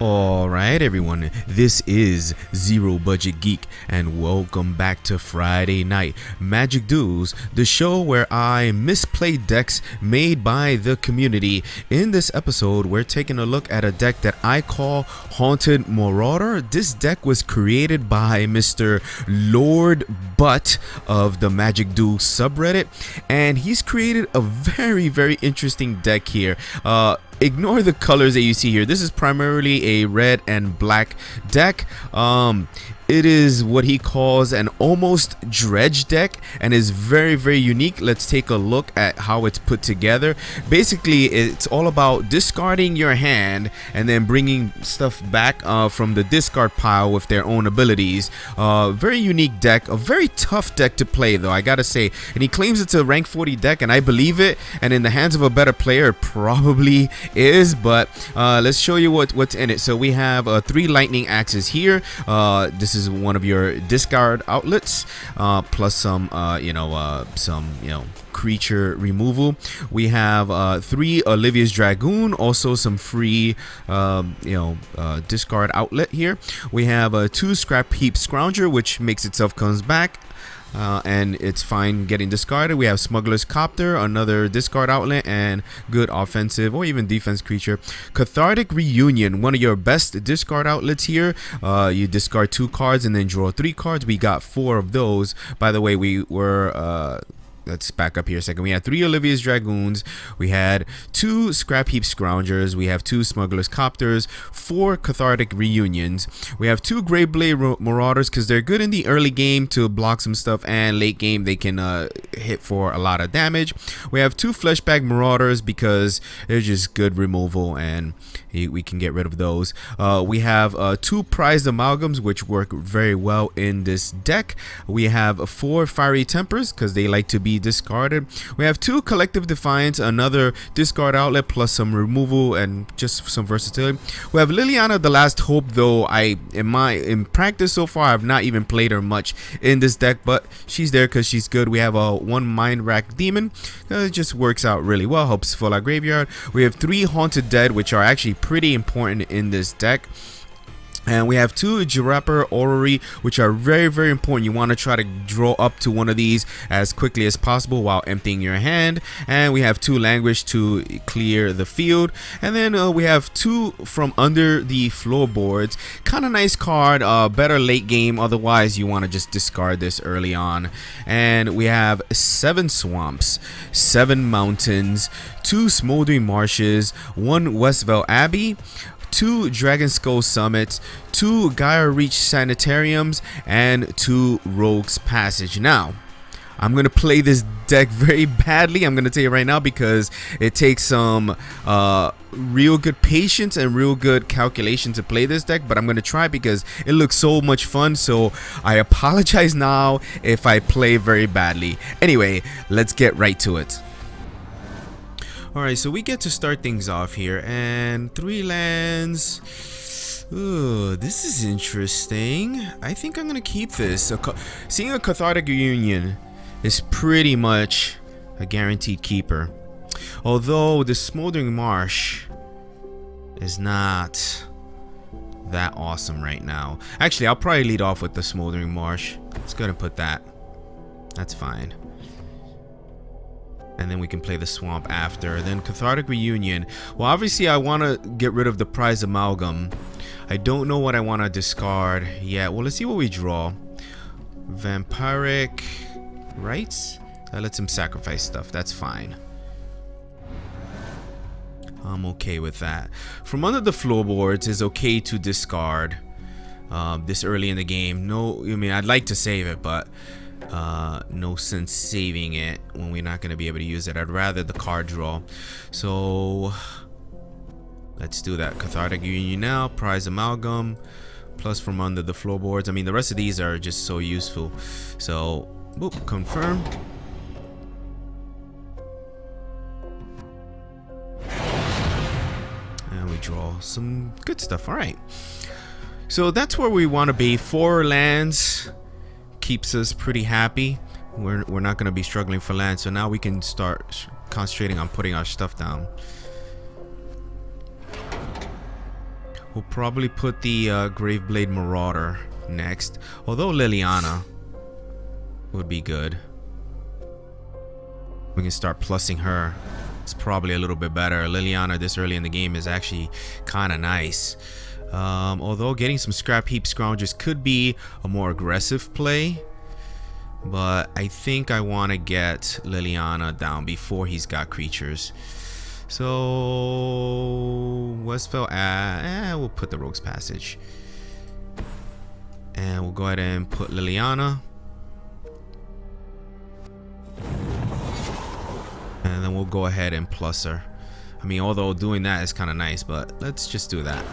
Alright everyone, this is Zero Budget Geek and welcome back to Friday Night Magic Duels, the show where I misplay decks made by the community. In this episode, we're taking a look at a deck that I call Haunted Marauder. This deck was created by Mr. Lord Butt of the Magic Duels subreddit, and he's created a very interesting deck here. Ignore the colors that you see here. This is primarily a red and black deck. It is what he calls an almost dredge deck and is very unique. Let's take a look at how it's put together. Basically, it's all about discarding your hand and then bringing stuff back from the discard pile with their own abilities. Very unique deck, a very tough deck to play though, I gotta say. And he claims it's a rank 40 deck, and I believe it, and in the hands of a better player it probably is, but let's show you what's in it. So we have 3 lightning axes here. This is one of your discard outlets, plus some creature removal. We have 3 Olivia's Dragoon, also some free discard outlet here. We have 2 Scrap Heap Scrounger, which makes itself comes back. And it's fine getting discarded. We have Smuggler's Copter, another discard outlet, and good offensive or even defense creature. Cathartic Reunion, one of your best discard outlets here. You discard 2 cards and then draw 3 cards. We got 4 of those. By the way, we were let's back up here a second. We had 3 Olivia's Dragoons, we had 2 Scrap Heap Scroungers, we have 2 Smuggler's Copters, 4 Cathartic Reunions, we have 2 Greyblade Marauders because they're good in the early game to block some stuff, and late game they can hit for a lot of damage. We have 2 Fleshbag Marauders because they're just good removal and we can get rid of those. We have 2 Prized Amalgams, which work very well in this deck. We have 4 Fiery Tempers because they like to be discarded. We have 2 Collective Defiance, another discard outlet plus some removal and just some versatility. We have Liliana the Last Hope, though in practice so far I've not even played her much in this deck, but she's there because she's good. We have a 1 Mind Rack Demon. It just works out really well, helps fill our graveyard. We have 3 Haunted Dead, which are actually pretty important in this deck. And we have 2 Girapper Orrery, which are very important. You want to try to draw up to one of these as quickly as possible while emptying your hand. And we have 2 Languish to clear the field. And then we have 2 from under the floorboards. Kind of nice card, better late game. Otherwise, you want to just discard this early on. And we have 7 Swamps, 7 Mountains, 2 Smoldering Marshes, 1 Westvale Abbey, 2 Dragon Skull Summits, 2 Gaia Reach Sanitariums, and 2 Rogue's Passage. Now, I'm going to play this deck very badly, I'm going to tell you right now, because it takes some real good patience and real good calculation to play this deck, but I'm going to try because it looks so much fun, so I apologize now if I play very badly. Anyway, let's get right to it. Alright, so we get to start things off here, and 3 lands. Ooh, this is interesting. I think I'm gonna keep this. Seeing a Cathartic Reunion is pretty much a guaranteed keeper. Although the Smoldering Marsh is not that awesome right now. Actually, I'll probably lead off with the Smoldering Marsh. Let's go ahead and put that. That's fine. And then we can play the Swamp after. Then Cathartic Reunion. Well, obviously I want to get rid of the Prized Amalgam. I don't know what I want to discard yet. Well, let's see what we draw. Vampiric Rites. That lets him sacrifice stuff. That's fine. I'm okay with that. From under the floorboards is okay to discard this early in the game. No, I mean, I'd like to save it, but no sense saving it when we're not going to be able to use it. I'd rather the card draw. So let's do that. Cathartic Reunion now, Prize Amalgam, plus from under the floorboards. I mean, the rest of these are just so useful. So boop, confirm. And we draw some good stuff. All right, so that's where we want to be. 4 lands keeps us pretty happy. We're not going to be struggling for land, so now we can start concentrating on putting our stuff down. We'll probably put the Graveblade Marauder next. Although Liliana would be good. We can start plussing her. It's probably a little bit better. Liliana this early in the game is actually kind of nice. Although getting some scrap heap scroungers could be a more aggressive play. But I think I want to get Liliana down before he's got creatures. So Westfell, we'll put the Rogue's Passage. And we'll go ahead and put Liliana. And then we'll go ahead and plus her. I mean, although doing that is kind of nice, but let's just do that.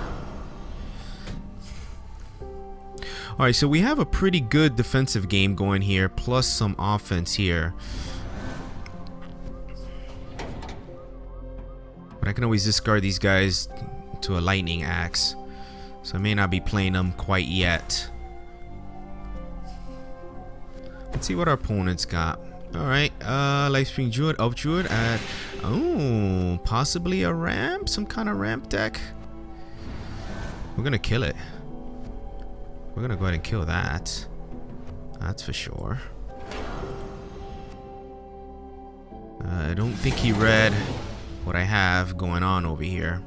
Alright, so we have a pretty good defensive game going here, plus some offense here. But I can always discard these guys to a lightning axe. So I may not be playing them quite yet. Let's see what our opponent's got. Alright, Lifespring Druid, Elf Druid at... Oh, possibly a ramp? Some kind of ramp deck? We're gonna kill it. We're gonna go ahead and kill that. That's for sure. I don't think he read what I have going on over here.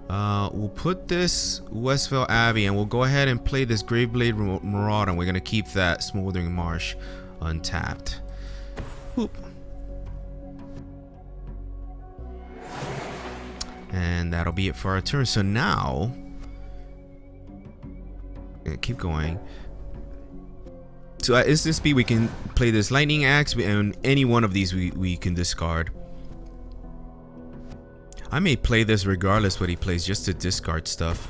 We'll put this Westvale Abbey and we'll go ahead and play this Graveblade Marauder, and we're gonna keep that Smoldering Marsh untapped. Whoop. And that'll be it for our turn. So now, keep going. So at instant speed, we can play this Lightning Axe, and any one of these we can discard. I may play this regardless what he plays, just to discard stuff.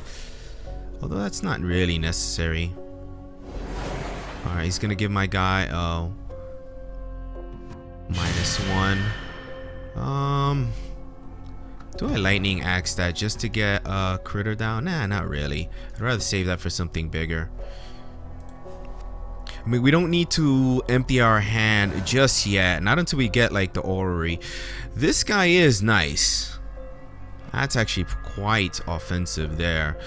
Although that's not really necessary. Alright, he's gonna give my guy -1. Do I Lightning Axe that just to get a critter down? Nah, not really. I'd rather save that for something bigger. I mean, we don't need to empty our hand just yet. Not until we get like the orrery. This guy is nice. That's actually quite offensive there.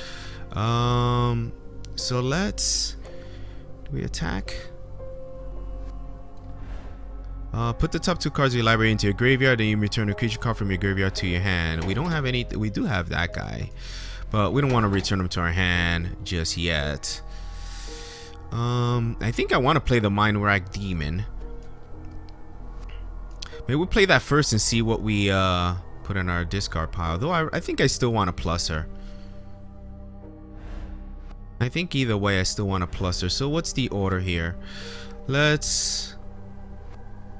So let's... Do we attack? Put the top 2 cards of your library into your graveyard, then you return a creature card from your graveyard to your hand. We don't have any... We do have that guy, but we don't want to return him to our hand just yet. I think I want to play the Mind Rack Demon. Maybe we'll play that first and see what we put in our discard pile. Though I think I still want to plus her. I think either way I still want to plus her. So what's the order here? Let's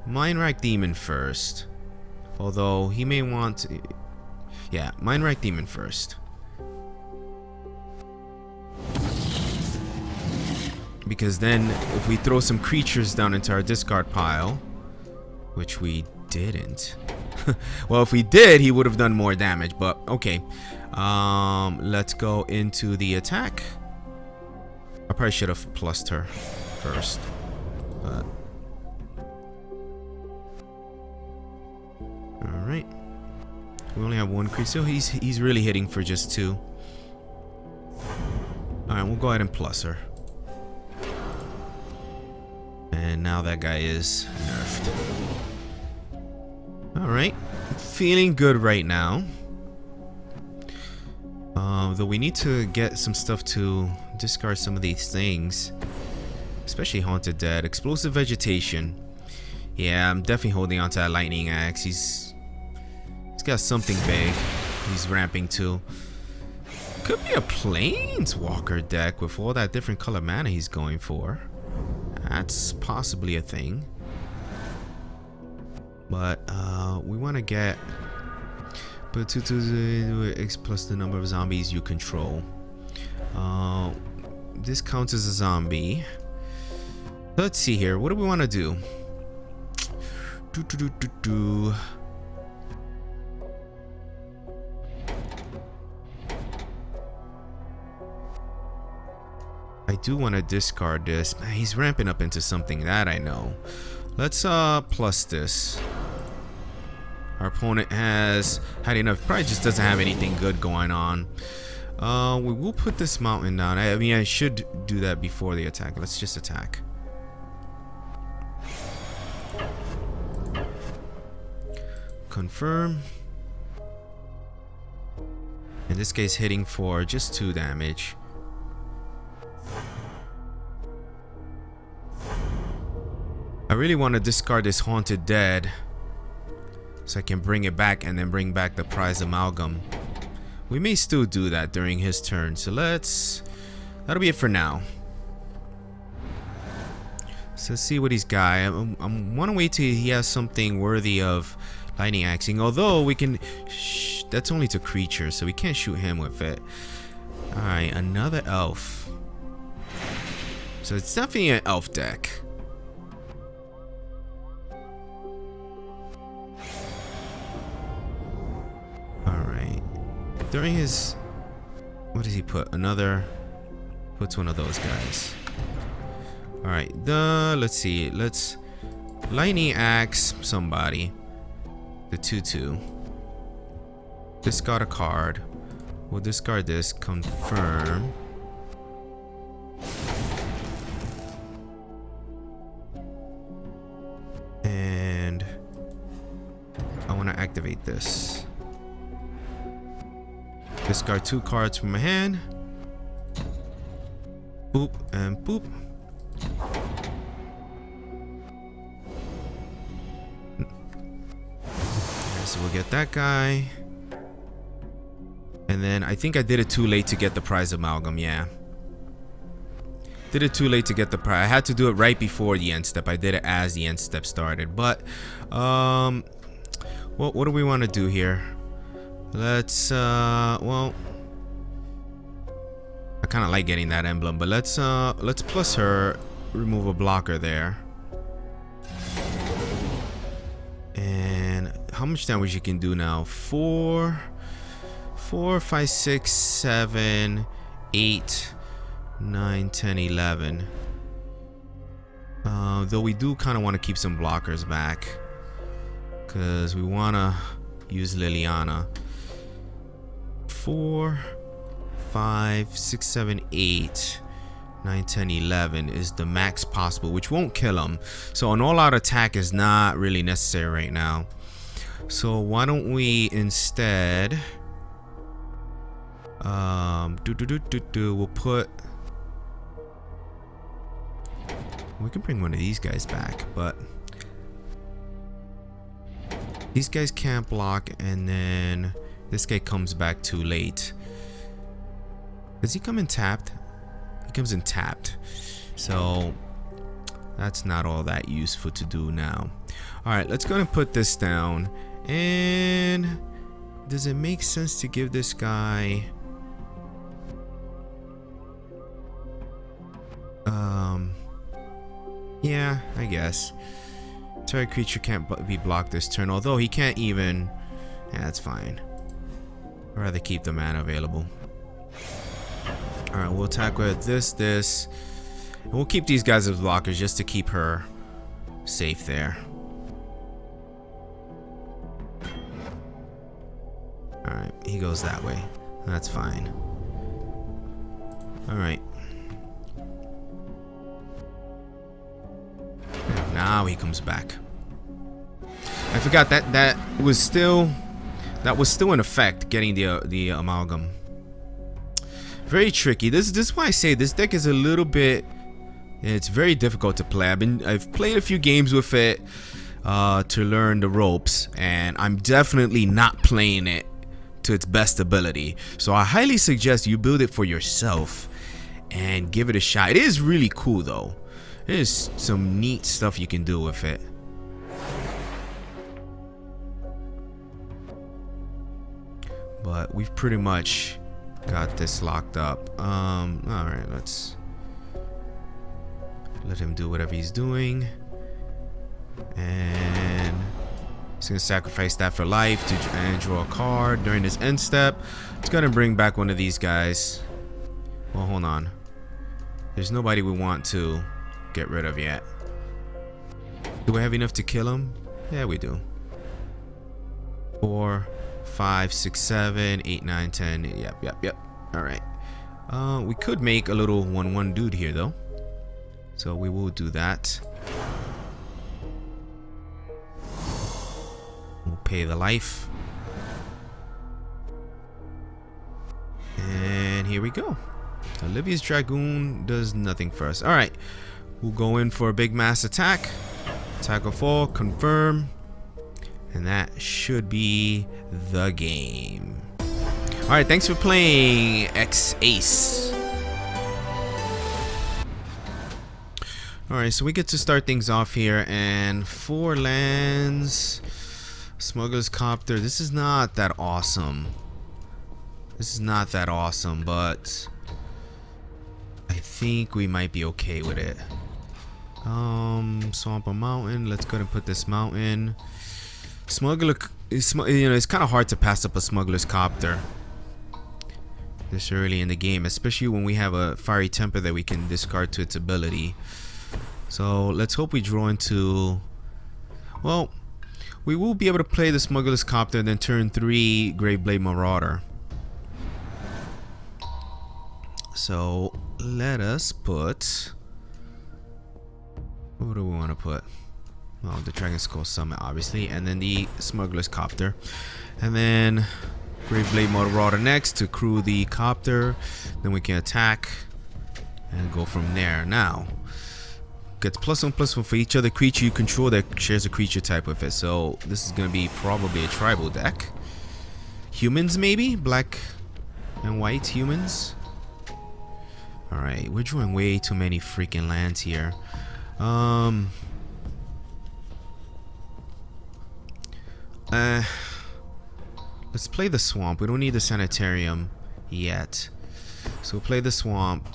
Mind Rack Demon first. Although he may want to... Yeah, Mind Rack Demon first. Because then if we throw some creatures down into our discard pile, which we didn't. Well, if we did, he would have done more damage, but okay. Let's go into the attack. I probably should have plussed her first, but all right. We only have 1 creature, so he's really hitting for just 2. All right, we'll go ahead and plus her. And now that guy is nerfed. Alright. Feeling good right now. Though we need to get some stuff to discard some of these things. Especially Haunted Dead. Explosive Vegetation. Yeah, I'm definitely holding on to that Lightning Axe. He's got something big he's ramping to. Could be a Planeswalker deck with all that different color mana he's going for. That's possibly a thing. But we want to get put 2 X plus the number of zombies you control. This counts as a zombie. Let's see here. What do we want to do? I do want to discard this. Man, he's ramping up into something that I know. Let's plus this. Our opponent has had enough. Probably just doesn't have anything good going on. We will put this mountain down. I mean, I should do that before the attack. Let's just attack. Confirm. In this case, hitting for just 2 damage. I really want to discard this Haunted Dead so I can bring it back and then bring back the prize amalgam. We may still do that during his turn, so that'll be it for now. So let's see what he's got. I want to wait till he has something worthy of lightning axing, although we can that's only to creatures, so we can't shoot him with it. Alright, another elf. So it's definitely an elf deck. Alright. During his... what does he put? Puts one of those guys. Alright, let's see. Let's lightning axe somebody. The 2/2. Discard a card. We'll discard this. Confirm. And I want to activate this. Discard 2 cards from my hand. Boop and boop. So we'll get that guy. And then I think I did it too late to get the prize amalgam. Yeah. Did it too late to get the prize. I had to do it right before the end step. I did it as the end step started. But what do we want to do here? Let's well, I kind of like getting that emblem, but let's plus her, remove a blocker there. And how much damage you can do now? 4, 5, 6, 7, 8, 9, 10, 11. Though we do kind of want to keep some blockers back, because we want to use Liliana. 4, 5, 6, 7, 8, 9, 10, 11 is the max possible, which won't kill him. So an all-out attack is not really necessary right now. So why don't we instead we'll put, we can bring one of these guys back, but these guys can't block, and then this guy comes back too late. Does he come in tapped? He comes in tapped, so that's not all that useful to do now. Alright, let's go and put this down. And does it make sense to give this guy yeah, I guess. Target creature can't be blocked this turn, although he can't even. Yeah, that's fine. I'd rather keep the mana available. Alright, we'll attack with this. And we'll keep these guys as blockers just to keep her safe there. Alright, he goes that way. That's fine. Alright. Now he comes back. I forgot that was still in effect, getting the amalgam. Very tricky. This is why I say this deck is a little bit, it's very difficult to play. I've played a few games with it to learn the ropes, and I'm definitely not playing it to its best ability. So I highly suggest you build it for yourself and give it a shot. It is really cool though. There's some neat stuff you can do with it. But we've pretty much got this locked up. Alright, let's let him do whatever he's doing. And he's gonna sacrifice that for life and draw a card during his end step. It's gonna bring back one of these guys. Well, hold on. There's nobody we want to get rid of yet. Do we have enough to kill him? Yeah, we do. 4, 5, 6, 7, 8, 9, 10. Yep. Alright. We could make a little 1/1 dude here though. So we will do that. We'll pay the life. And here we go. Olivia's Dragoon does nothing for us. Alright. We'll go in for a big mass attack. Attack or fall, confirm. And that should be the game. Alright, thanks for playing, X-Ace. Alright, so we get to start things off here. And 4 lands. Smuggler's Copter. This is not that awesome. This is not that awesome, but I think we might be okay with it. Swamp or mountain. Let's go ahead and put this mountain. Smuggler, you know, it's kind of hard to pass up a Smuggler's Copter this early in the game, especially when we have a Fiery Temper that we can discard to its ability. So let's hope we draw into, well, we will be able to play the Smuggler's Copter and then turn 3 Graveblade Marauder. So let us put, what do we want to put? Well, the Dragon Skull Summit, obviously, and then the Smuggler's Copter, and then Graveblade Marauder next to crew the Copter. Then we can attack and go from there. Now, gets +1/+1 for each other creature you control that shares a creature type with it. So this is gonna be probably a tribal deck. Humans, maybe black and white humans. All right, we're drawing way too many freaking lands here. Let's play the swamp. We don't need the sanitarium yet. So we'll play the swamp,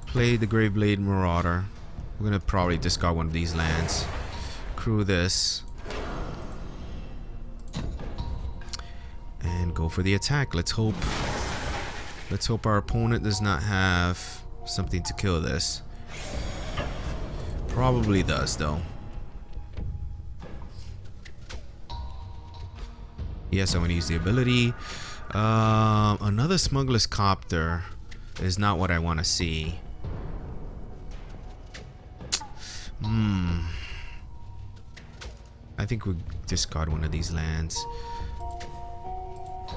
play the Graveblade Marauder. We're gonna probably discard one of these lands. Crew this. And go for the attack. Let's hope our opponent does not have something to kill this. Probably does though. Yes, I'm gonna use the ability. Another Smuggler's Copter is not what I want to see. I think we'll discard one of these lands.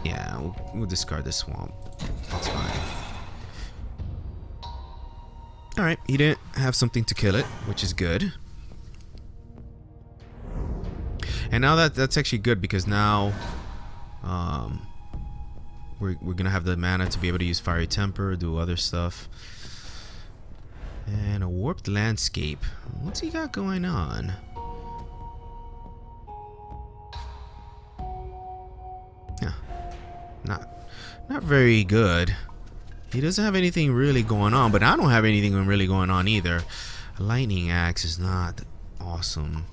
Yeah, we'll discard the swamp. That's fine. Alright, he didn't have something to kill it, which is good. And now that's actually good because now we're gonna have the mana to be able to use Fiery Temper, do other stuff. And a Warped Landscape. What's he got going on? Yeah, not very good. He doesn't have anything really going on, but I don't have anything really going on either. A Lightning Axe is not awesome.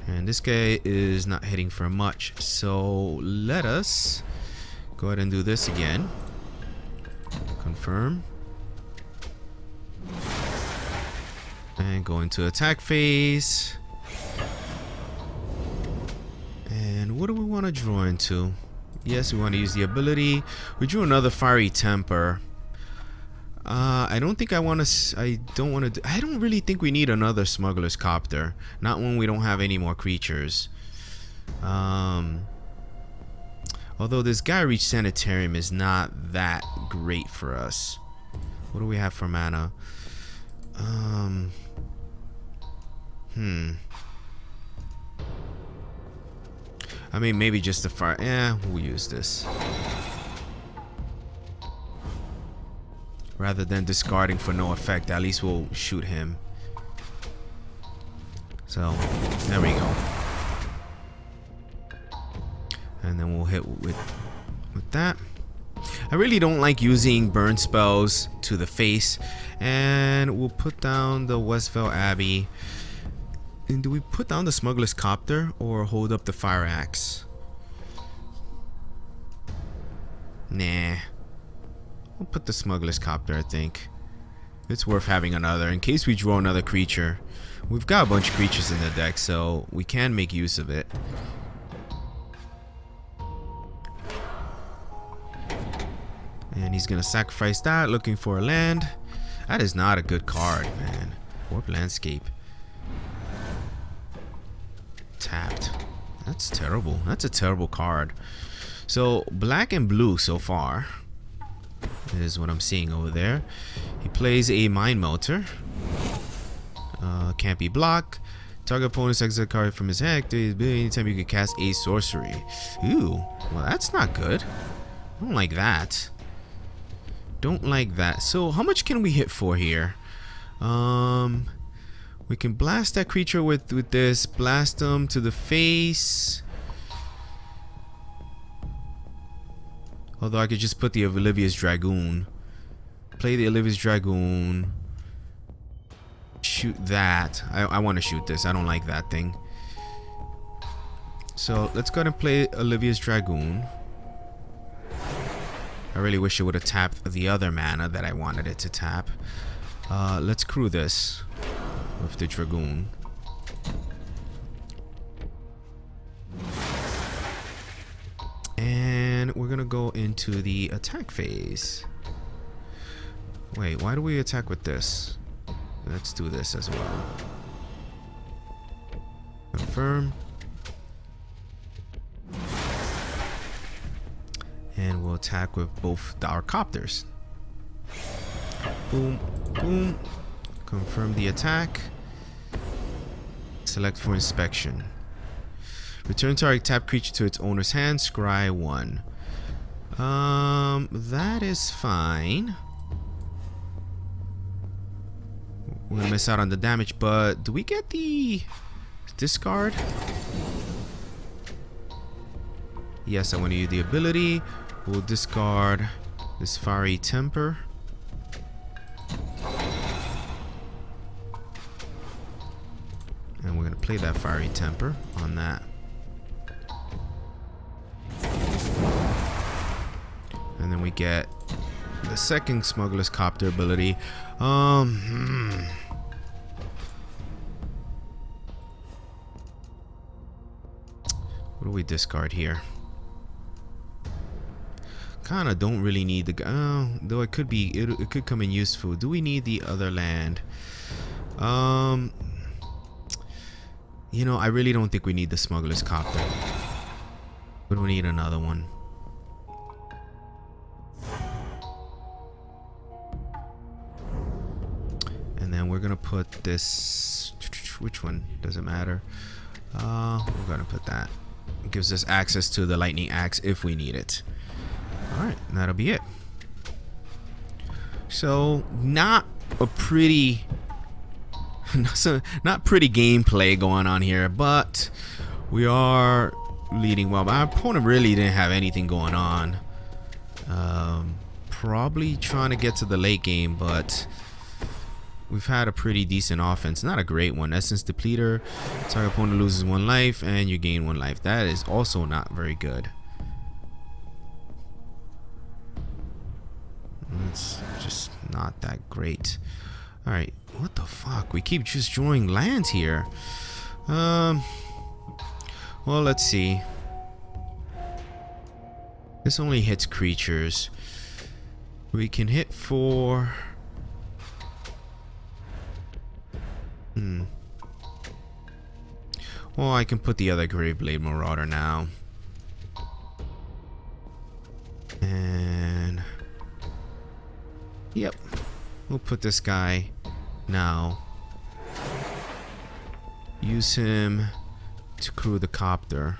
And this guy is not hitting for much. So let us go ahead and do this again. Confirm. And go into attack phase. And what do we want to draw into? Yes, we want to use the ability. We drew another Fiery Temper. I don't think I want to. I don't really think we need another Smuggler's Copter. Not when we don't have any more creatures. Although this Guy Reach Sanitarium is not that great for us. What do we have for mana? I mean, maybe just the fire. Yeah, we'll use this. Rather than discarding for no effect, at least we'll shoot him. So, there we go. And then we'll hit with that. I really don't like using burn spells to the face. And we'll put down the Westvale Abbey. And do we put down the Smuggler's Copter or hold up the Fire Axe? Nah. We'll put the Smuggler's Copter, I think. It's worth having another in case we draw another creature. We've got a bunch of creatures in the deck, so we can make use of it. And he's gonna sacrifice that, looking for a land. That is not a good card, man. Warp Landscape. Tapped. That's terrible. That's a terrible card. So, black and blue so far is what I'm seeing over there. He plays a Mind Melter. Can't be blocked. Target opponent's exile card from his hand. Anytime you can cast a sorcery. Ooh, well that's not good. I don't like that. Don't like that. So how much can we hit for here? We can blast that creature with this. Blast them to the face. Although I could just put the Olivia's Dragoon. Play the Olivia's Dragoon. Shoot that. I want to shoot this. I don't like that thing. So let's go ahead and play Olivia's Dragoon. I really wish it would have tapped the other mana that I wanted it to tap. Let's crew this with the Dragoon. And we're gonna go into the attack phase. Wait, why do we attack with this? Let's do this as well. Confirm. And we'll attack with both our copters. Boom, boom. Confirm the attack. Select for inspection. Return target tap creature to its owner's hand. Scry 1. That is fine. We're gonna miss out on the damage, but do we get the discard? Yes, I want to use the ability. We'll discard this Fiery Temper. And we're gonna play that Fiery Temper on that. And then we get the second Smuggler's Copter ability. What do we discard here? Kinda don't really need the though it could be it could come in useful. Do we need the other land? You know, I really don't think we need the Smuggler's Copter. We don't need another one. And then we're gonna put this. Which one? Doesn't matter. We're gonna put that. It gives us access to the Lightning Axe if we need it. Alright, that'll be it. So, not a pretty... not pretty gameplay going on here, but we are leading well. Our opponent really didn't have anything going on. Probably trying to get to the late game, but we've had a pretty decent offense. Not a great one. Essence Depleter. Target opponent loses 1 life and you gain 1 life. That is also not very good. It's just not that great. Alright, what the fuck? We keep just drawing lands here. Well, let's see. This only hits creatures. We can hit for... Well, I can put the other Graveblade Marauder now. And... Yep. We'll put this guy now. Use him to crew the Copter.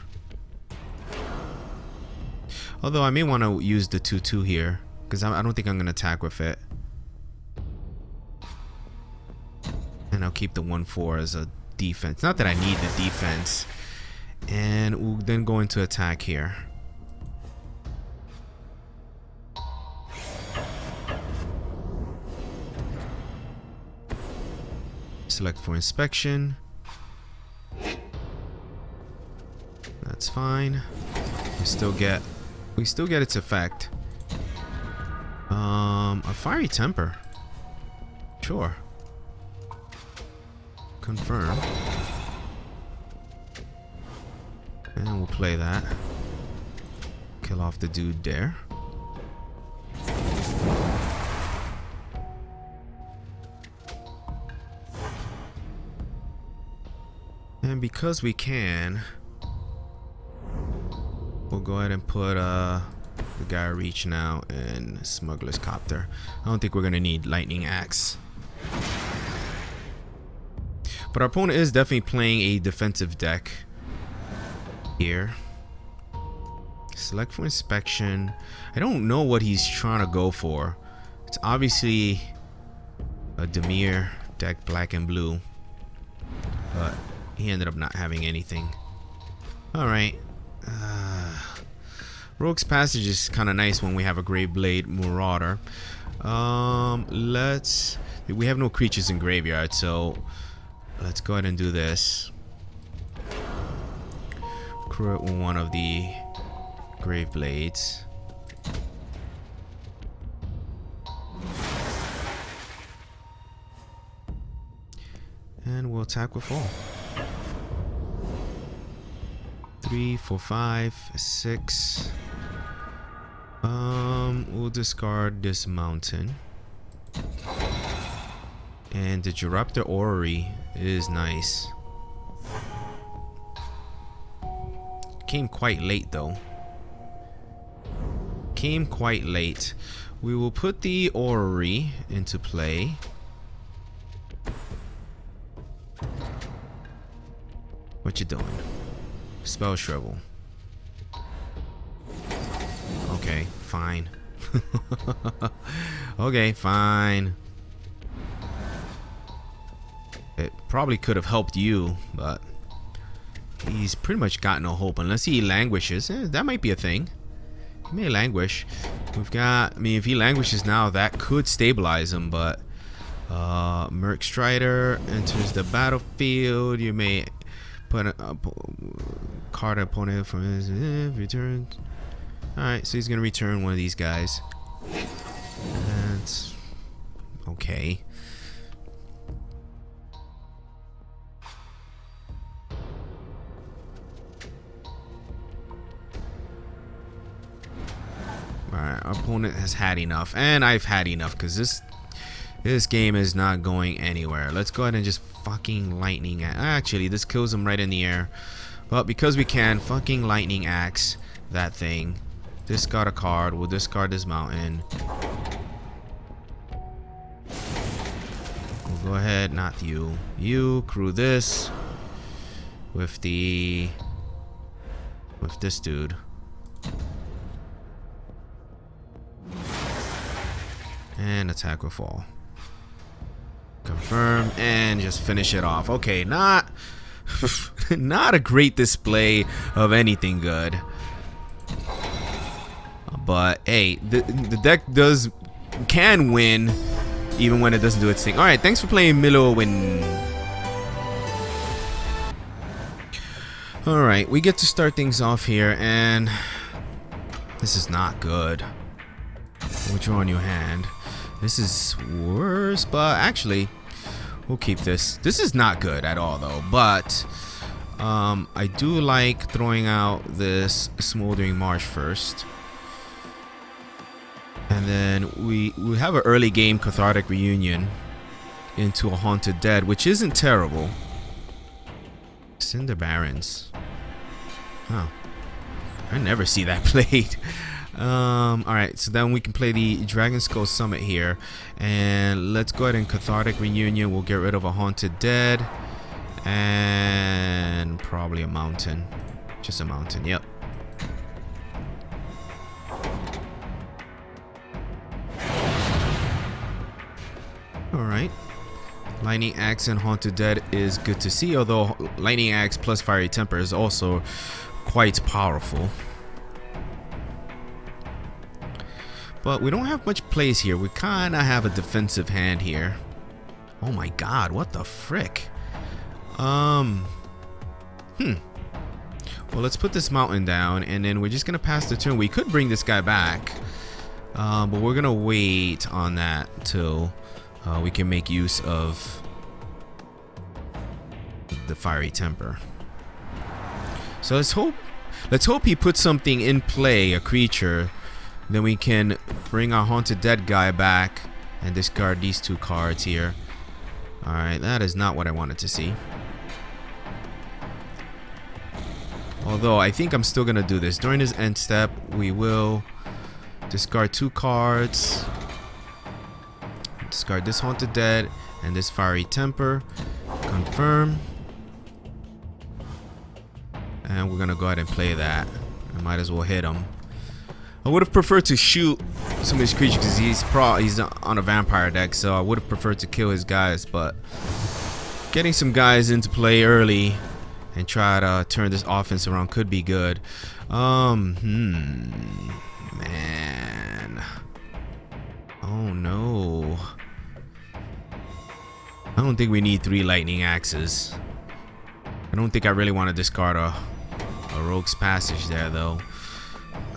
Although I may want to use the 2/2 here, because I don't think I'm going to attack with it. And I'll keep the 1/4 as a defense. Not that I need the defense. And we'll then go into attack here. Select for inspection. That's fine. We still get its effect. A Fiery Temper. Sure. Confirm. And we'll play that. Kill off the dude there. And because we can, we'll go ahead and put the guy reach now and Smuggler's Copter. I don't think we're gonna need Lightning Axe. But our opponent is definitely playing a defensive deck here. Select for inspection. I don't know what he's trying to go for. It's obviously a Demir deck, black and blue. But he ended up not having anything. Alright. Rogue's Passage is kind of nice when we have a Graveblade Marauder. We have no creatures in graveyard, so let's go ahead and do this. Create one of the Graveblades. And we'll attack with all. 3, 4, 5, 6. We'll discard this mountain. And the Disruptor Orrery is nice. Came quite late though. Came quite late. We will put the Orrery into play. What you doing? Spell Shrivel. Okay, fine. Okay, fine. It probably could have helped you, but he's pretty much got no hope unless he languishes. That might be a thing. He may languish. We've got, I mean, if he languishes now, that could stabilize him, but Merc Strider enters the battlefield. You may put a card opponent from his return. Alright, so he's gonna return one of these guys. That's okay. Alright, our opponent has had enough, and I've had enough because this game is not going anywhere. Let's go ahead and just fucking lightning axe. Actually, this kills him right in the air. But because we can, fucking lightning axe that thing. Discard a card. We'll discard this mountain. We'll go ahead, not you. You crew this with this dude. And attack with all. Confirm and just finish it off. Okay, not a great display of anything good. But hey, the deck can win even when it doesn't do its thing. Alright, thanks for playing Milo Win. Alright, we get to start things off here, and this is not good. We'll draw a new hand. This is worse, but actually, we'll keep this. This is not good at all, though. But I do like throwing out this Smoldering Marsh first, and then we have an early game Cathartic Reunion into a Haunted Dead, which isn't terrible. Cinder Barons. Oh, I never see that played. Alright, so then we can play the Dragon Skull Summit here, and let's go ahead and Cathartic Reunion. We'll get rid of a Haunted Dead and probably a mountain. Just a mountain, yep. Alright, Lightning Axe and Haunted Dead is good to see, although Lightning Axe plus Fiery Temper is also quite powerful. But we don't have much plays here. We kind of have a defensive hand here. Oh my god, what the frick? Well, let's put this mountain down, and then we're just going to pass the turn. We could bring this guy back, but we're going to wait on that till we can make use of the Fiery Temper. So let's hope he puts something in play, a creature. Then we can bring our Haunted Dead guy back and discard these two cards here. Alright, that is not what I wanted to see. Although I think I'm still gonna do this. During this end step, we will discard 2 cards. Discard this Haunted Dead and this Fiery Temper. Confirm. And we're gonna go ahead and play that. I might as well hit him. I would have preferred to shoot some of these creatures because he's on a vampire deck, so I would have preferred to kill his guys, but getting some guys into play early and try to turn this offense around could be good. Man. Oh no. I don't think we need 3 lightning axes. I don't think I really want to discard a Rogue's Passage there though.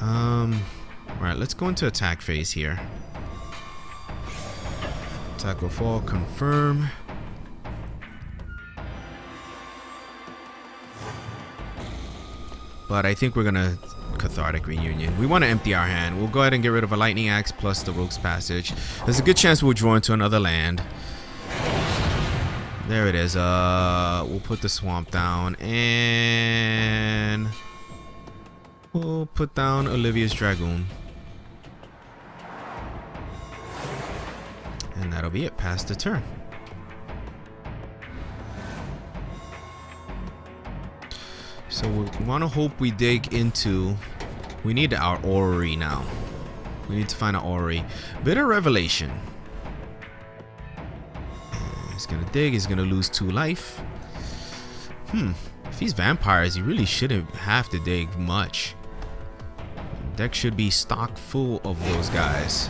Alright, let's go into attack phase here. Attack will fall, confirm. But I think we're gonna Cathartic Reunion. We want to empty our hand. We'll go ahead and get rid of a Lightning Axe plus the Rogue's Passage. There's a good chance we'll draw into another land. There it is. We'll put the Swamp down and we'll put down Olivia's Dragoon. And that'll be it. Pass the turn. So we want to hope we dig into... We need our Orrery now. We need to find an Orrery. Bitter Revelation. He's going to dig. He's going to lose 2 life. If he's vampires, he really shouldn't have to dig much. Deck should be stock full of those guys.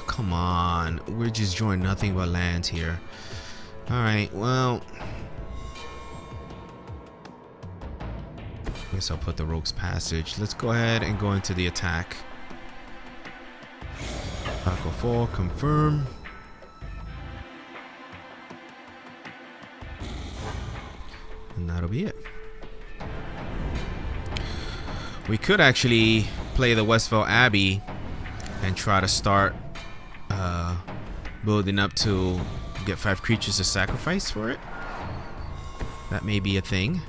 Come on, we're just drawing nothing but lands here. Alright, well, I guess I'll put the Rogue's Passage. Let's go ahead and go into the attack. Attack will fall, confirm. And that'll be it. We could actually play the Westvale Abbey and try to start building up to get 5 creatures to sacrifice for it. That may be a thing.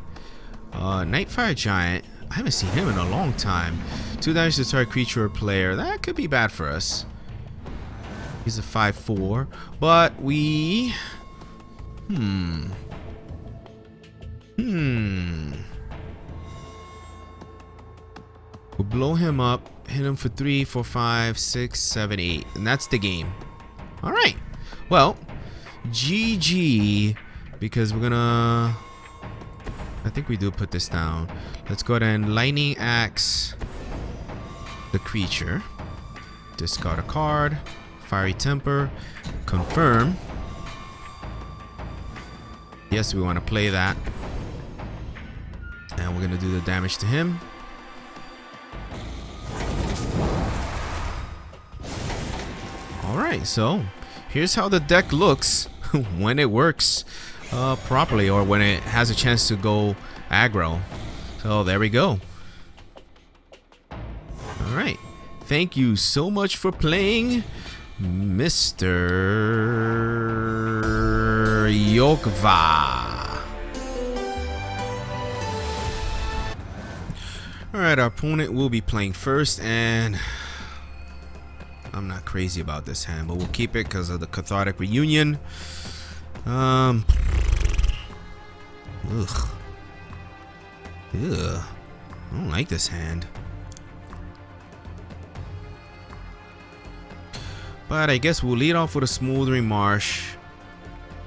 Nightfire Giant. I haven't seen him in a long time. 2 damage to target creature or player. That could be bad for us. He's a 5/4, but we. We'll blow him up. Hit him for 3, 4, 5, 6, 7, 8, and that's the game. All right. Well, GG, because we're gonna. I think we do put this down. Let's go ahead and Lightning Axe the creature. Discard a card. Fiery Temper. Confirm. Yes, we want to play that, and we're gonna do the damage to him. Alright, so here's how the deck looks when it works properly, or when it has a chance to go aggro. So there we go. Alright, thank you so much for playing, Mr. Yokva. Alright, our opponent will be playing first, and I'm not crazy about this hand, but we'll keep it because of the Cathartic Reunion. Ugh. I don't like this hand. But I guess we'll lead off with a Smoldering Marsh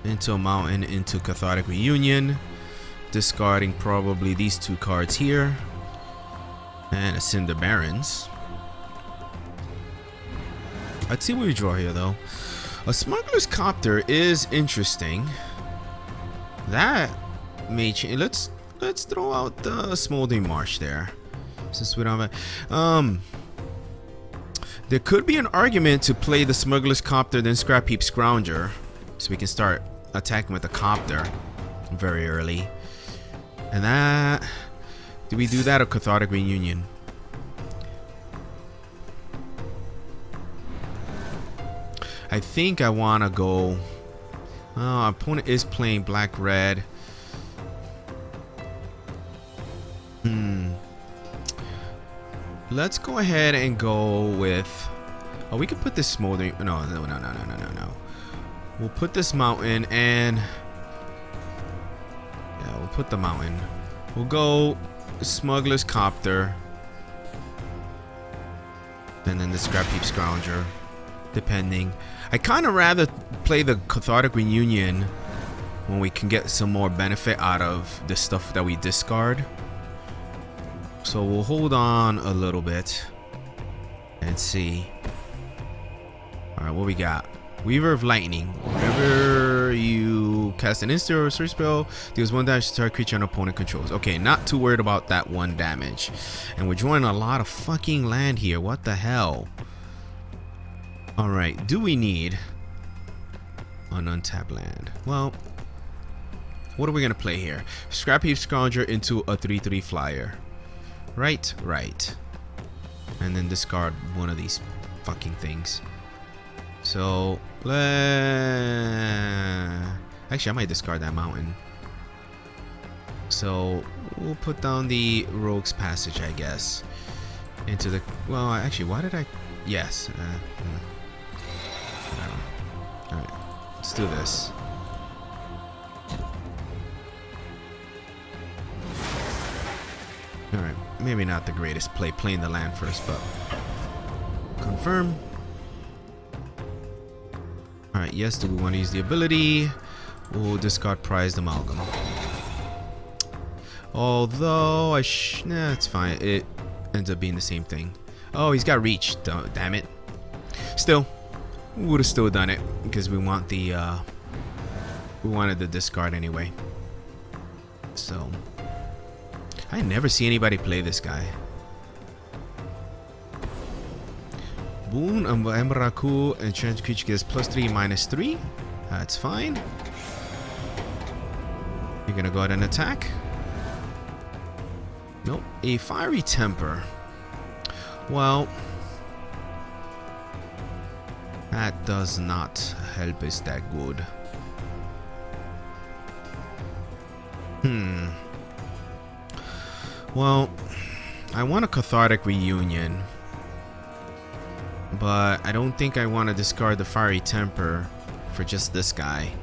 into a Mountain into Cathartic Reunion, discarding probably these 2 cards here and a Cinder Barrens. Let's see what we draw here though. A Smuggler's Copter is interesting. That may change. Let's throw out the Smoldering Marsh there, since we don't have there could be an argument to play the Smuggler's Copter then Scrap Heap Scrounger, so we can start attacking with the Copter very early. And that, do we do that or Cathartic Reunion? I think I want to go Our opponent is playing black-red. Let's go ahead and go with... Oh, we could put this smoldering... No. We'll put this mountain and... Yeah, we'll put the mountain. We'll go Smuggler's Copter. And then the Scrap Heap Scrounger. Depending. I kind of rather play the Cathartic Reunion when we can get some more benefit out of the stuff that we discard. So we'll hold on a little bit and see. Alright, what we got? Weaver of Lightning. Whenever you cast an instant or sorcery spell, deals 1 damage to target creature an opponent controls. Okay, not too worried about that 1 damage. And we're drawing a lot of fucking land here. What the hell? Alright, do we need an untapped land? Well, what are we going to play here? Scrap Heap Scrounger into a 3/3 flyer. Right. And then discard one of these fucking things. So, actually, I might discard that mountain. So, we'll put down the Rogue's Passage, I guess. Into the... Well, actually, why did I... Yes. Alright, let's do this. Alright, maybe not the greatest play, playing the land first, but... Confirm. Alright, yes, do we want to use the ability? We'll discard Prized Amalgam. Although, nah, it's fine. It ends up being the same thing. Oh, he's got reach. Damn it. Still, we would have still done it because we want the, we wanted the discard anyway. So, I never see anybody play this guy. Boon Emrakul, enchanted creature gets +3, -3. That's fine. You're gonna go ahead and attack. Nope. A Fiery Temper. Well, that does not help us that good. Well, I want a Cathartic Reunion, but I don't think I want to discard the Fiery Temper for just this guy.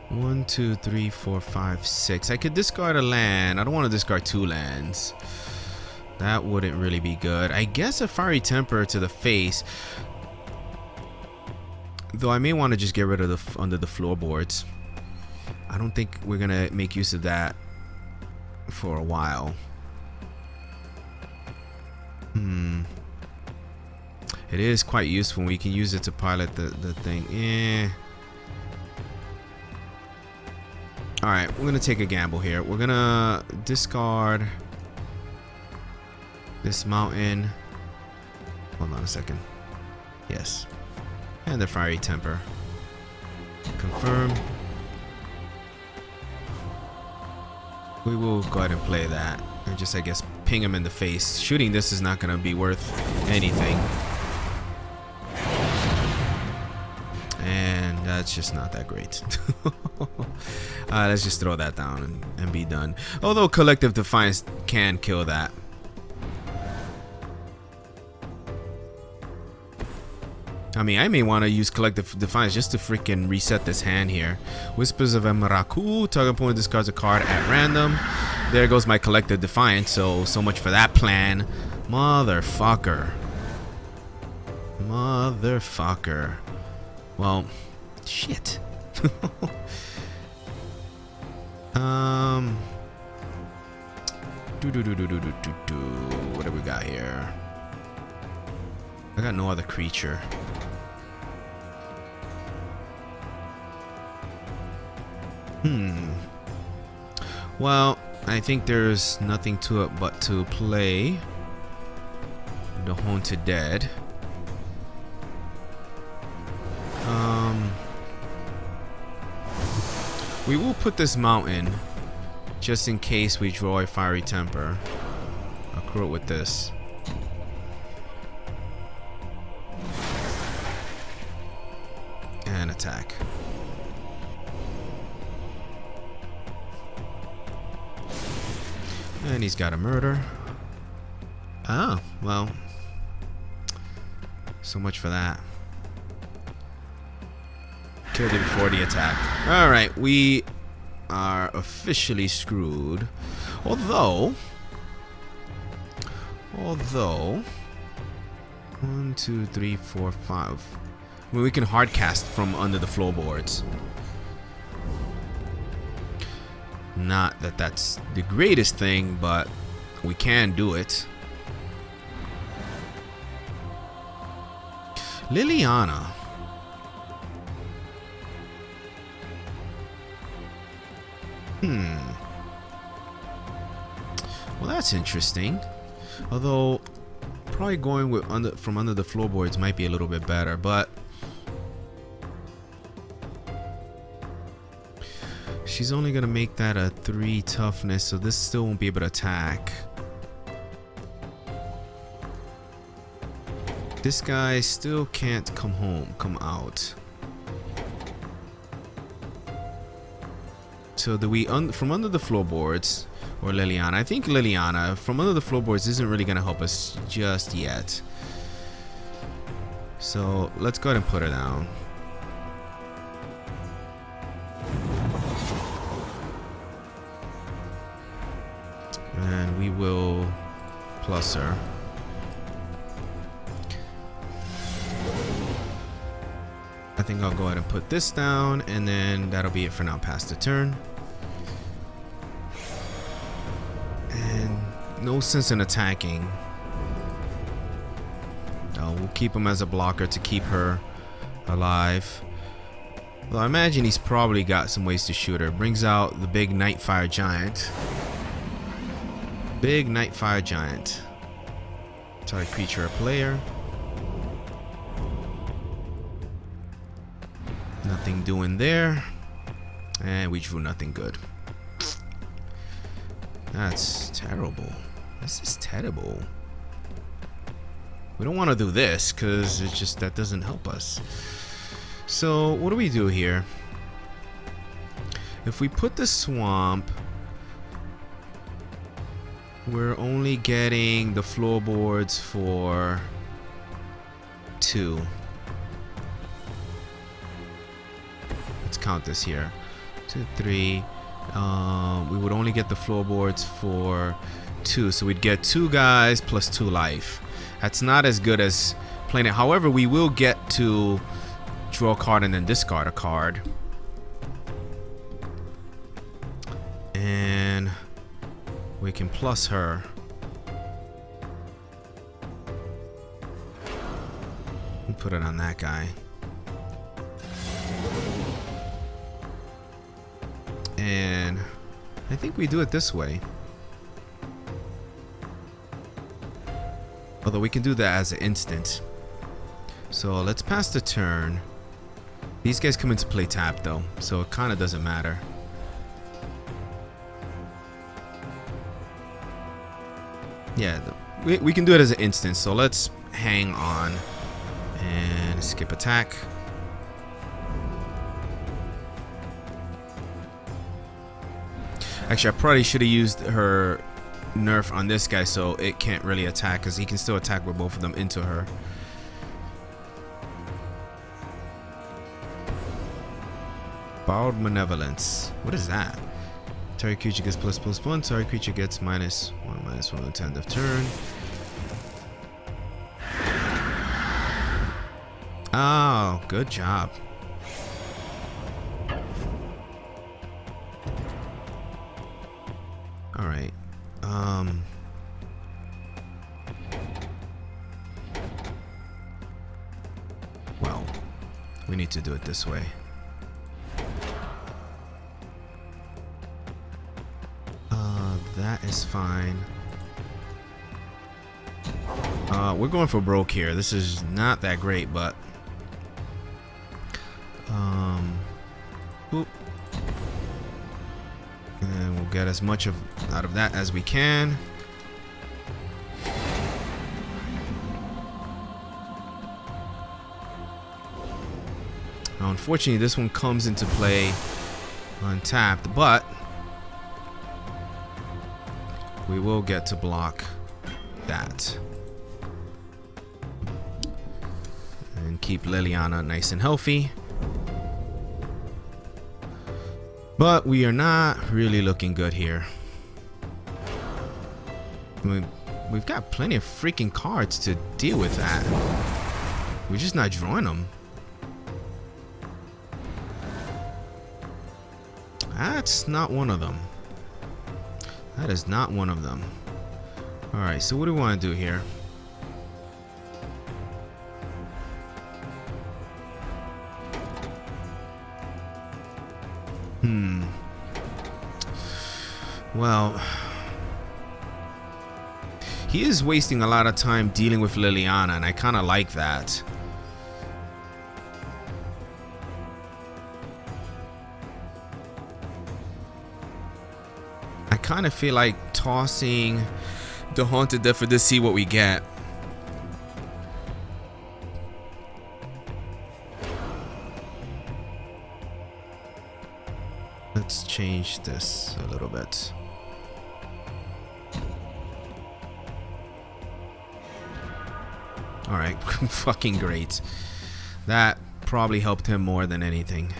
1, 2, 3, 4, 5, 6. I could discard a land. I don't want to discard 2 lands. That wouldn't really be good. I guess a Fiery Temper to the face. Though I may want to just get rid of the under the floorboards. I don't think we're gonna make use of that for a while. It is quite useful. We can use it to pilot the thing. Alright, we're gonna take a gamble here. We're gonna discard this mountain. Hold on a second. Yes. And the Fiery Temper. Confirm. We will go ahead and play that. And just, I guess, ping him in the face. Shooting this is not gonna be worth anything. And that's just not that great. Let's just throw that down and be done. Although Collective Defiance can kill that. I mean, I may want to use Collective Defiance just to freaking reset this hand here. Whispers of Emrakul. Target opponent discards a card at random. There goes my Collective Defiance. So much for that plan. Motherfucker. Motherfucker. Well, shit. What do we got here? I got no other creature. Well, I think there's nothing to it but to play the Haunted Dead. We will put this mountain just in case we draw a Fiery Temper. I'll crew it with this. attack. And he's got a murder. Oh, well. So much for that. Killed it before the attack. Alright, we are officially screwed. Although 1, 2, 3, 4, 5. I mean, we can hard cast from under the floorboards. Not that that's the greatest thing, but we can do it. Liliana. Well, that's interesting. Although probably going with from under the floorboards might be a little bit better, but she's only gonna make that a 3 toughness, so this still won't be able to attack. This guy still can't come out. So do we from under the floorboards or Liliana? I think Liliana from under the floorboards isn't really gonna help us just yet. So let's go ahead and put her down. And we will plus her. I think I'll go ahead and put this down, and then that'll be it for now past the turn. And no sense in attacking. We'll keep him as a blocker to keep her alive. Well, I imagine he's probably got some ways to shoot her. Brings out the big Nightfire Giant. Big Nightfire Giant. Target creature or player. Nothing doing there. And we drew nothing good. That's terrible. This is terrible. We don't want to do this because it's just that doesn't help us. So what do we do here? If we put the swamp, we're only getting the floorboards for 2. Let's count this here. 2, 3. We would only get the floorboards for 2, so we'd get 2 guys plus 2 life. That's not as good as playing it. However, we will get to draw a card and then discard a card. And we can plus her. We'll put it on that guy. And I think we do it this way. Although we can do that as an instant. So let's pass the turn. These guys come into play tap though, so it kind of doesn't matter. Yeah, we can do it as an instant, so let's hang on and skip attack. Actually, I probably should have used her nerf on this guy so it can't really attack, because he can still attack with both of them into her. Borrowed Malevolence. What is that? Target creature gets ++1. Target creature gets -1/-1 at the end of turn. Oh, good job. All right. Well, we need to do it this way. That is fine. We're going for broke here. This is not that great, but boop. And we'll get as much out of that as we can. Now, unfortunately, this one comes into play untapped, but we will get to block that. And keep Liliana nice and healthy. But we are not really looking good here. I mean, we've got plenty of freaking cards to deal with that. We're just not drawing them. That's not one of them. That is not one of them. Alright, so what do we want to do here? Well, he is wasting a lot of time dealing with Liliana, and I kind of like that. I kind of feel like tossing the Haunted Death for this, see what we get. Let's change this a little bit. Alright, fucking great. That probably helped him more than anything.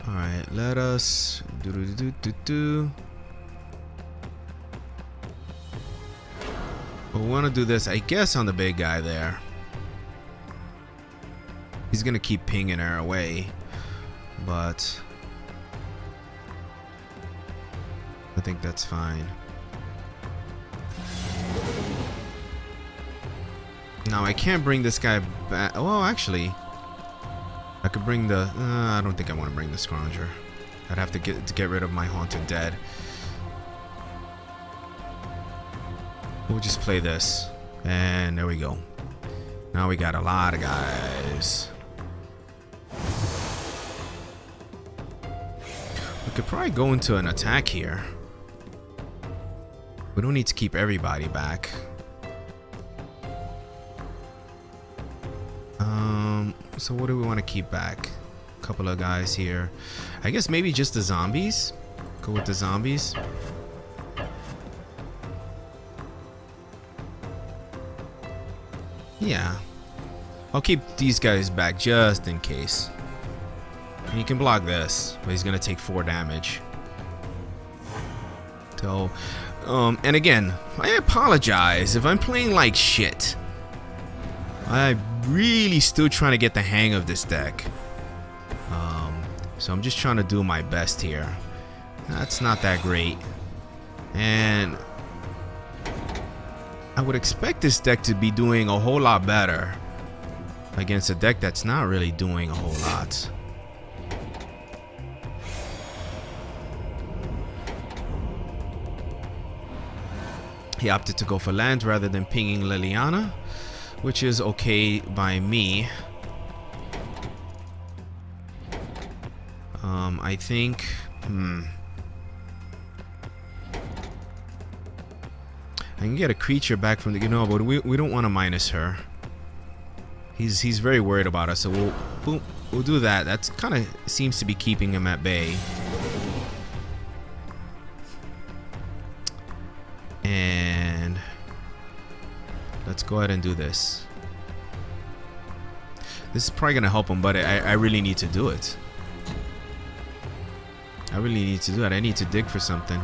Alright, let us we want to do this, I guess, on the big guy there. He's gonna keep pinging her away, but I think that's fine. Now I can't bring this guy back. Oh, actually, I could bring the. I don't think I want to bring the Scrounger. I'd have to get rid of my Haunted Dead. We'll just play this, and there we go. Now we got a lot of guys. We could probably go into an attack here. We don't need to keep everybody back. So what do we want to keep back? A couple of guys here. I guess maybe just the zombies. Go with the zombies. Yeah. I'll keep these guys back just in case. He can block this, but he's gonna take 4 damage. So, and again, I apologize if I'm playing like shit. I'm really still trying to get the hang of this deck. So I'm just trying to do my best here. That's not that great. And I would expect this deck to be doing a whole lot better against a deck that's not really doing a whole lot. He opted to go for land rather than pinging Liliana, which is okay by me. I think I can get a creature back from the but we don't want to minus her. He's very worried about us, so we'll do that. That's kind of seems to be keeping him at bay. And let's go ahead and do this. This is probably gonna help him, but I really need to do it. I really need to do it. I need to dig for something.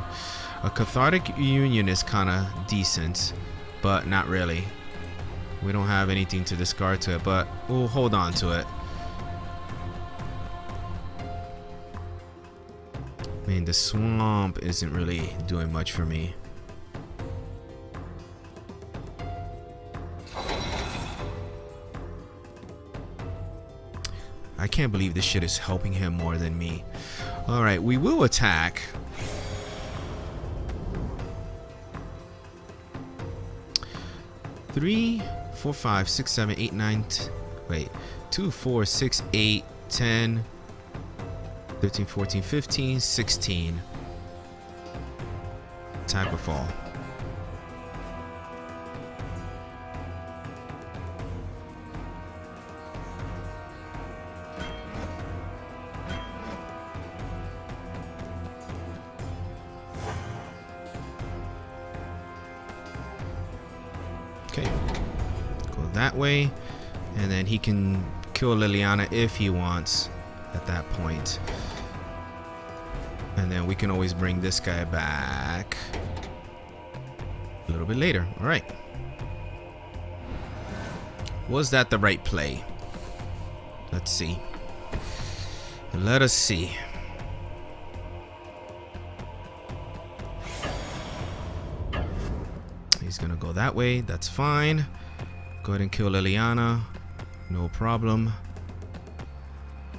A Cathartic Union is kind of decent, but not really. We don't have anything to discard to it, but we'll hold on to it. I mean, the swamp isn't really doing much for me. I can't believe this shit is helping him more than me. Alright, we will attack. Three, 4, 5, 6, 7, 8, 9. Wait, 2, 4, 6, 8, 10, 13, 14, 15, 16. Attack or fall. that way, and then he can kill Liliana if he wants at that point. And then we can always bring this guy back a little bit later. All right. Was that the right play? Let's see. Let us see. He's gonna go that way. That's fine. Go ahead and kill Liliana. No problem.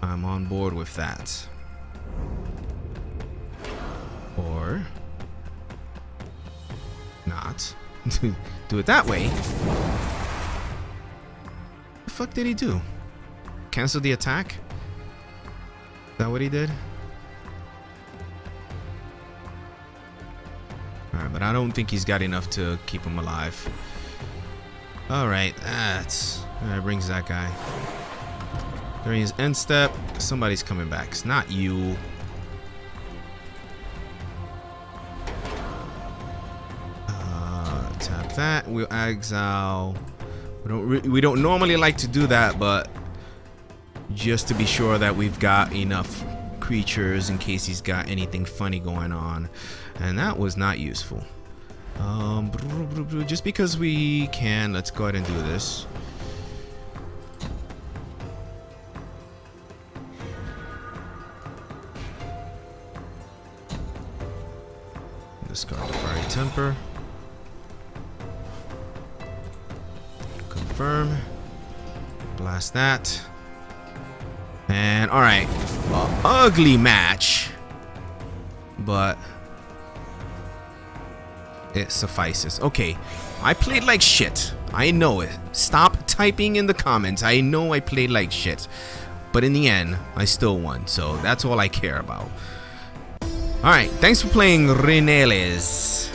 I'm on board with that. Or not. Do it that way. What the fuck did he do? Cancel the attack? Is that what he did? Alright, but I don't think he's got enough to keep him alive. Alright, that brings that guy. During his end step, somebody's coming back. It's not you. Tap that. We'll exile. We don't normally like to do that, but just to be sure that we've got enough creatures in case he's got anything funny going on. And that was not useful. Just because we can, let's go ahead and do this. Discard the Fiery Temper. Confirm. Blast that. And alright, ugly match, but it suffices. Okay, I played like shit. I know it. Stop typing in the comments. I know I played like shit, but in the end, I still won. So that's all I care about. Alright, thanks for playing Reneles.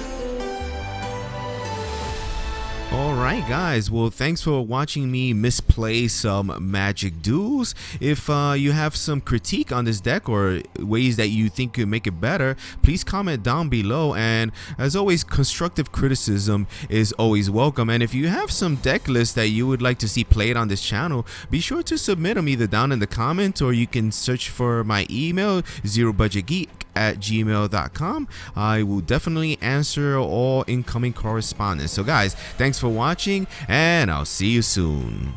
Alright guys, well thanks for watching me misplay some Magic Duels. If you have some critique on this deck or ways that you think could make it better, please comment down below, and as always, constructive criticism is always welcome. And if you have some deck lists that you would like to see played on this channel, be sure to submit them either down in the comments, or you can search for my email, ZeroBudgetGeek@gmail.com. I will definitely answer all incoming correspondence. So guys, thanks for watching, and I'll see you soon.